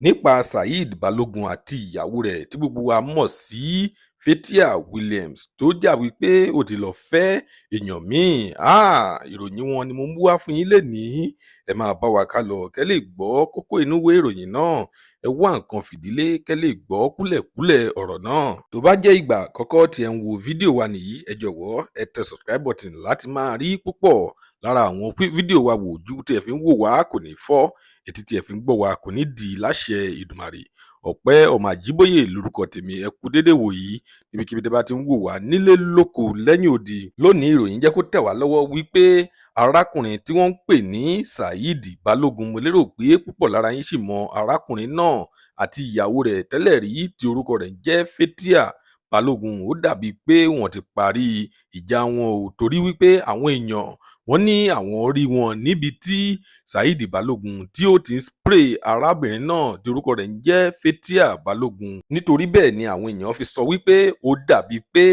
nípa Saheed Balogun àti ìyàwó rẹ̀ tí gbogbo wa mọ̀ sí Fathia Williams tó jà wípé ó ti lọ fẹ́ èèyàn míì. Ìròyìn wọn ni mo mú wá fún yín lénìí. Ẹ máa bá wa ká lọ kẹ́ lè gbọ́ kókó inú ìwé ìròyìn náà. Ẹ wá nǹkan fìdílé kẹ́ lè gbọ́ kúlẹ̀kúlẹ̀ ọ̀rọ̀ náà. Tó bá jẹ́ ìgbà àkọ́kọ́ tí ẹ ń wo fídíò wa nìyí, ẹ jọ̀wọ́ ẹ tẹ subscribe button láti máa rí púpọ̀ lára àwọn fídíò wa wò. Ojú tí ẹ fi ń wò wá kò ní fọ́, etí tí ẹ fi ń gbọ́ wa kò ní di láṣẹ Ìdùmarè. Ọpẹ́ Ọmọ Àjíbóyè lórúkọ tèmi. Ẹ kú dédé wò yìí níbikíbi tẹ́ bá ti ń wò wá nílé lóko lẹ́yìn odi. Lónìí ìròyìn jẹ́ kó tẹ̀ wá lọ́wọ́ wípé arákùnrin tí wọ́n ń pè ní Saheed Balogun, mo lérò pé púpọ̀ lára yín sì mọ arákùnrin náà àti ìyàwó rẹ̀ tẹ́lẹ̀ rí tí orúkọ rẹ̀ ń jẹ́ Fathia Balogun. Ó dàbí pé wọ́n ti parí ìjà wọn ò, torí wípé àwọn èèyàn wọ́n ní àwọn rí wọn níbi tí Saheed Balogun tí ó ti ń spray arábìnrin náà tí orúkọ rẹ̀ ń jẹ́ Fathia Balogun. Nítorí bẹ́ẹ̀ ni àwọn èèyàn fi sọ wípé ó dàbí pé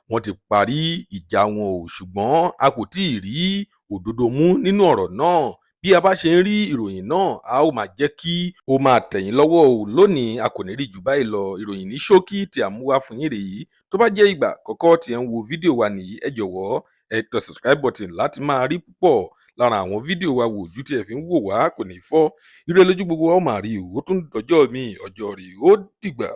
wọ́n ti parí ìjà wọn ò, ṣùgbọ́n a kò tí ì rí òdodo mú nínú ọ̀rọ̀ náà. Bí a bá ṣe ń rí ìròyìn náà, a ó máa jẹ́ kí ó máa tẹ̀yìn lọ́wọ́ o. Lónìí a kò ní rí jù báyìí lọ. Ìròyìn ní ṣókí tí a mú wá fún yín rèé. Tó bá jẹ́ ìgbà àkọ́kọ́ tí ẹ ń wo fídíò wa nìyí, ẹ jọ̀wọ́ ẹ tẹ subscribe button láti máa rí púpọ̀ lára àwọn fídíò wa wò. Ojú tí ẹ fi ń wò wá kò ní fọ́. Ire lójú gbogbo wa ó máa rí o. Ó tún dọjọ́ mi, ọjọ́ rè ó dìgbà.